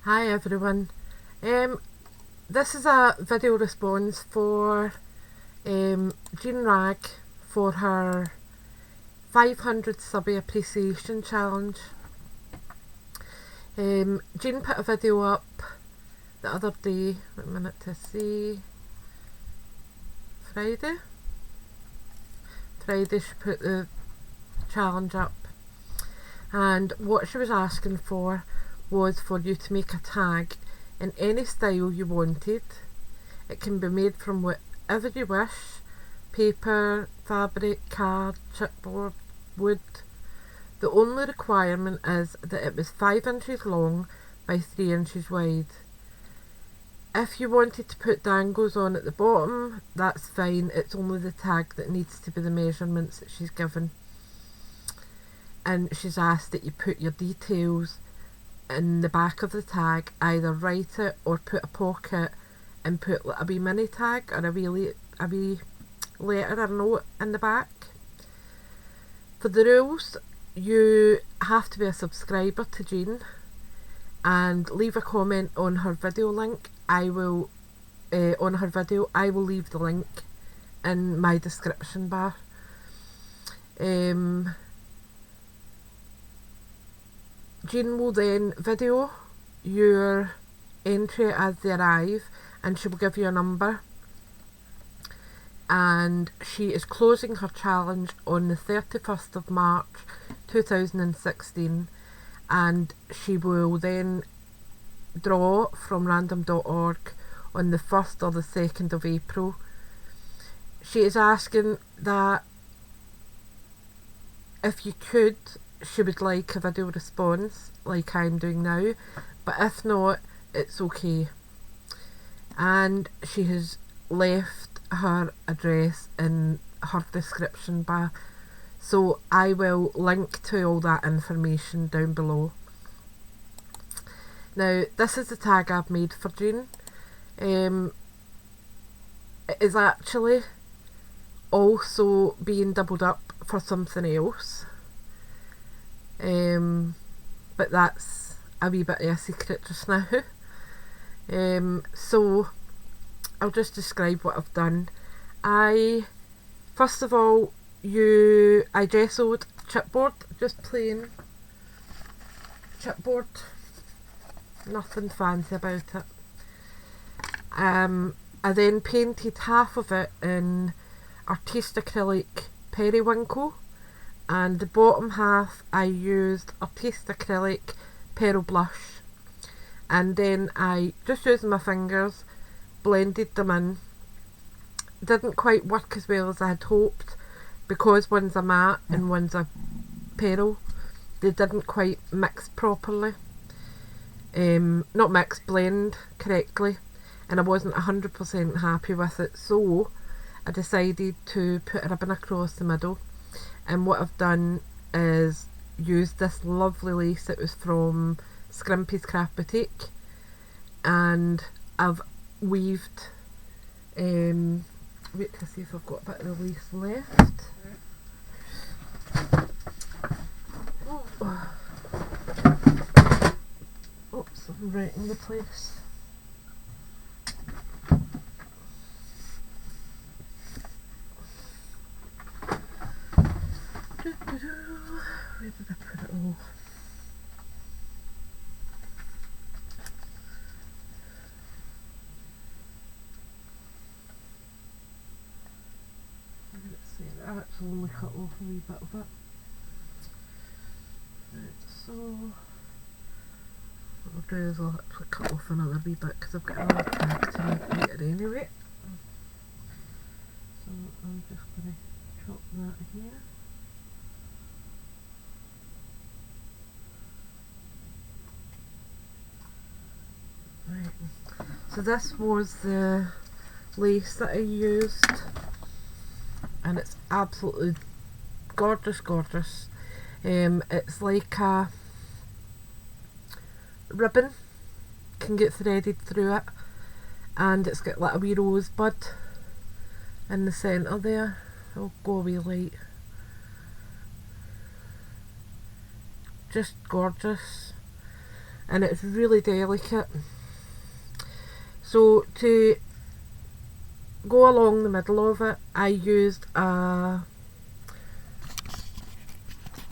Hi everyone. This is a video response for Jean Wragg for her 500 subby appreciation challenge. Jean put a video up the other day, wait a minute to see, Friday she put the challenge up, and what she was asking for was for you to make a tag in any style you wanted. It can be made from whatever you wish: paper, fabric, card, chipboard, wood. The only requirement is that it was 5 inches long by 3 inches wide. If you wanted to put dangles on at the bottom, that's fine. It's only the tag that needs to be the measurements that she's given. And she's asked that you put your details in the back of the tag, either write it or put a pocket and put a wee mini tag or a wee letter or note in the back. For the rules, you have to be a subscriber to Jean and leave a comment on her video link. I will leave the link in my description bar. Jean will then video your entry as they arrive, and she will give you a number. And she is closing her challenge on the 31st of March 2016, and she will then draw from random.org on the 1st or the 2nd of April. She is asking that if you could, she would like a video response like I'm doing now, but if not, it's okay. And she has left her address in her description bar, so I will link to all that information down below. Now, this is the tag I've made for Jean. It is actually also being doubled up for something else, but that's a wee bit of a secret just now. So I'll just describe what I've done. First of all, I gessoed chipboard, just plain chipboard, nothing fancy about it. I then painted half of it in Artiste Acrylic Periwinkle, and the bottom half I used Artiste Acrylic Pearl Blush, and then I just using my fingers blended them in. Didn't quite work as well as I had hoped, because one's a matte and one's a pearl. They didn't quite mix properly, not mix, blend correctly, and I wasn't 100% happy with it, so I decided to put a ribbon across the middle. And what I've done is used this lovely lace. It was from Scrimpy's Craft Boutique, and I've weaved, wait to see if I've got a bit of the lace left. Oops, I'm wrecking the place. Where did I put it all? Let's see, I actually only cut off a wee bit of it. Right, so what I'll do is I'll actually cut off another wee bit because I've got another tag to make later anyway. So I'm just going to chop that here. Right, so this was the lace that I used, and it's absolutely gorgeous, gorgeous. It's like a ribbon, can get threaded through it, and it's got like a wee rosebud in the centre there. It'll go a wee light. Just gorgeous. and it's really delicate. So to go along the middle of it, I used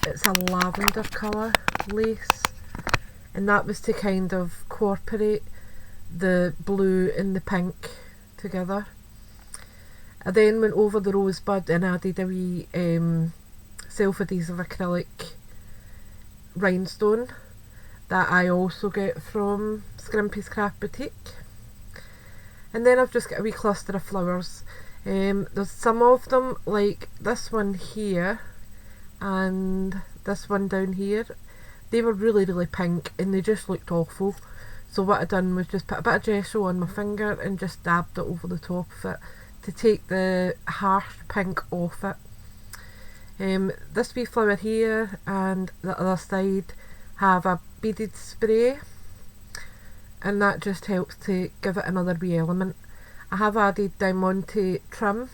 it's a lavender colour lace, and that was to kind of incorporate the blue and the pink together. I then went over the rosebud and added a wee self-adhesive acrylic rhinestone that I also get from Scrimpy's Craft Boutique. And then I've just got a wee cluster of flowers. There's some of them, like this one here and this one down here. They were really, really pink and they just looked awful. So what I done was just put a bit of gesso on my finger and just dabbed it over the top of it to take the harsh pink off it. This wee flower here and the other side have a beaded spray, and that just helps to give it another wee element. I have added diamante trim,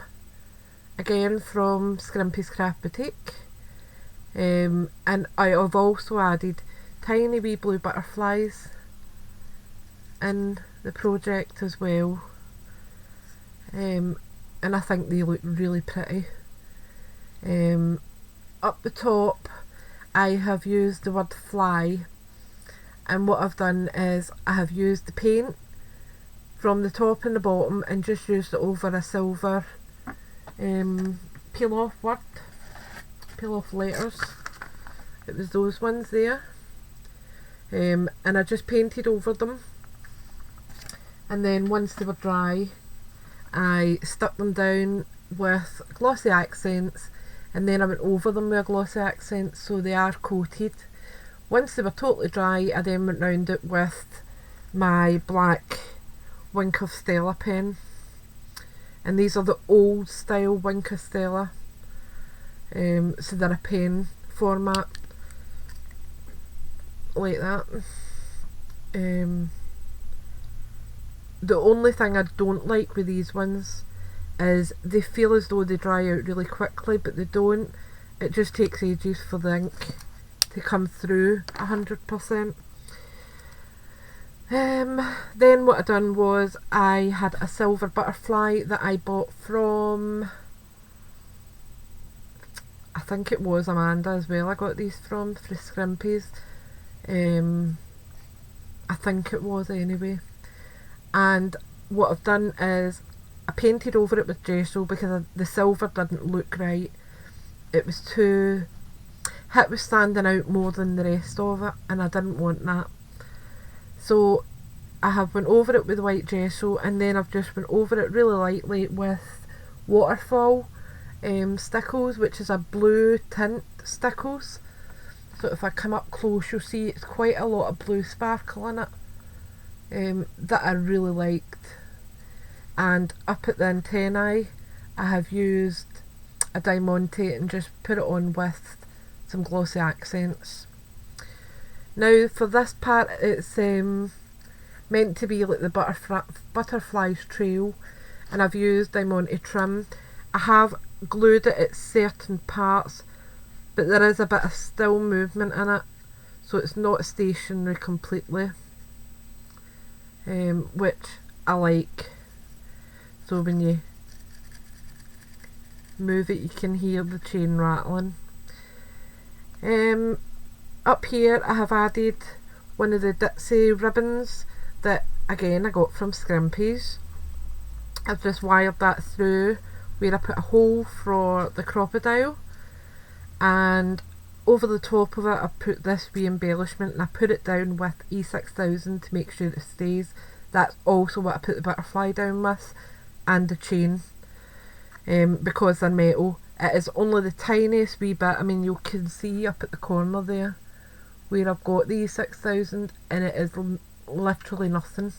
again from Scrimpy's Craft Boutique, and I have also added tiny wee blue butterflies in the project as well, and I think they look really pretty. Up the top I have used the word fly, and what I've done is I have used the paint from the top and the bottom and just used it over a silver peel off letters. It was those ones there, and I just painted over them, and then once they were dry I stuck them down with glossy accents, and then I went over them with a glossy accent so they are coated. Once they were totally dry, I then went round it with my black Wink of Stella pen, and these are the old style Wink of Stella, so they're a pen format like that. The only thing I don't like with these ones is they feel as though they dry out really quickly, but they don't. It just takes ages for the ink to come through 100%. Then what I done was I had a silver butterfly that I bought from, I think it was Amanda as well. I got these from Scrimpy's. I think it was anyway. And what I've done is I painted over it with gesso because the silver didn't look right. It was too, it was standing out more than the rest of it, and I didn't want that. So I have went over it with white gesso, and then I've just went over it really lightly with waterfall stickles, which is a blue tint stickles. So if I come up close, you'll see it's quite a lot of blue sparkle in it, that I really liked. And up at the antennae I have used a diamante and just put it on with some glossy accents. Now for this part, it's meant to be like the butterfly's trail, and I've used diamante trim. I have glued it at certain parts, but there is a bit of still movement in it, so it's not stationary completely, which I like. So when you move it you can hear the chain rattling. Up here I have added one of the Ditsy ribbons that again I got from Scrimpy's. I've just wired that through where I put a hole for the crocodile, and over the top of it I put this wee embellishment, and I put it down with E6000 to make sure it stays. That's also what I put the butterfly down with, and the chain, because they're metal. It is only the tiniest wee bit. I mean, you can see up at the corner there where I've got the E6000, and it is literally nothing,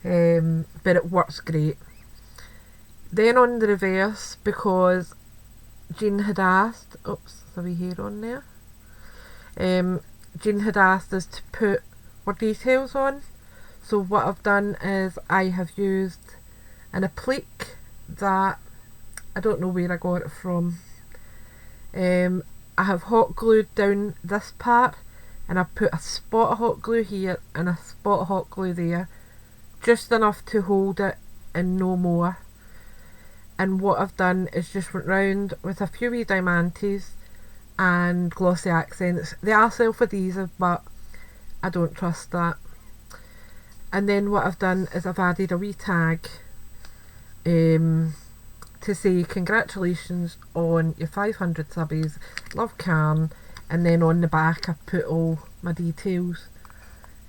but it works great. Then on the reverse, because Jean had asked, oops, there's a wee hair on there, Jean had asked us to put more details on, so what I've done is I have used an applique that I don't know where I got it from. I have hot glued down this part and I've put a spot of hot glue here and a spot of hot glue there, just enough to hold it and no more. And what I've done is just went round with a few wee diamantes and glossy accents. They are self-adhesive, but I don't trust that. And then what I've done is I've added a wee tag to say congratulations on your 500 subbies, love Karen, and then on the back I've put all my details.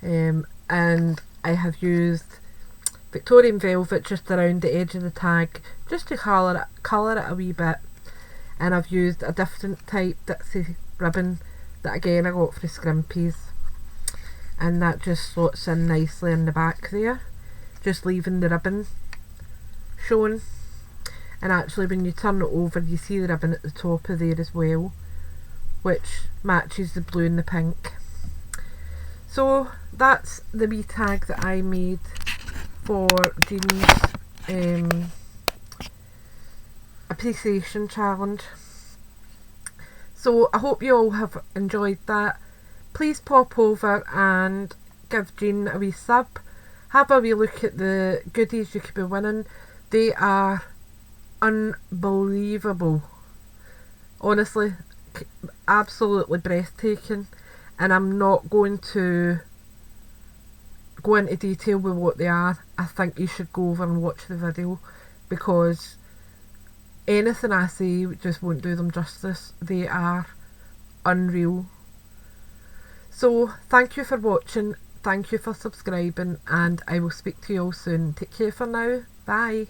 And I have used Victorian velvet just around the edge of the tag, just to colour it a wee bit. And I've used a different type Dixie ribbon that again I got for Scrimpies, and that just slots in nicely in the back there, just leaving the ribbon showing. And actually when you turn it over you see the ribbon at the top of there as well, which matches the blue and the pink. So that's the wee tag that I made for Jean's appreciation challenge. So I hope you all have enjoyed that. Please pop over and give Jean a wee sub. Have a wee look at the goodies you could be winning. They are unbelievable. Honestly, absolutely breathtaking. And I'm not going to go into detail with what they are. I think you should go over and watch the video, because anything I say just won't do them justice. They are unreal. So thank you for watching, thank you for subscribing, and I will speak to you all soon. Take care for now. Bye.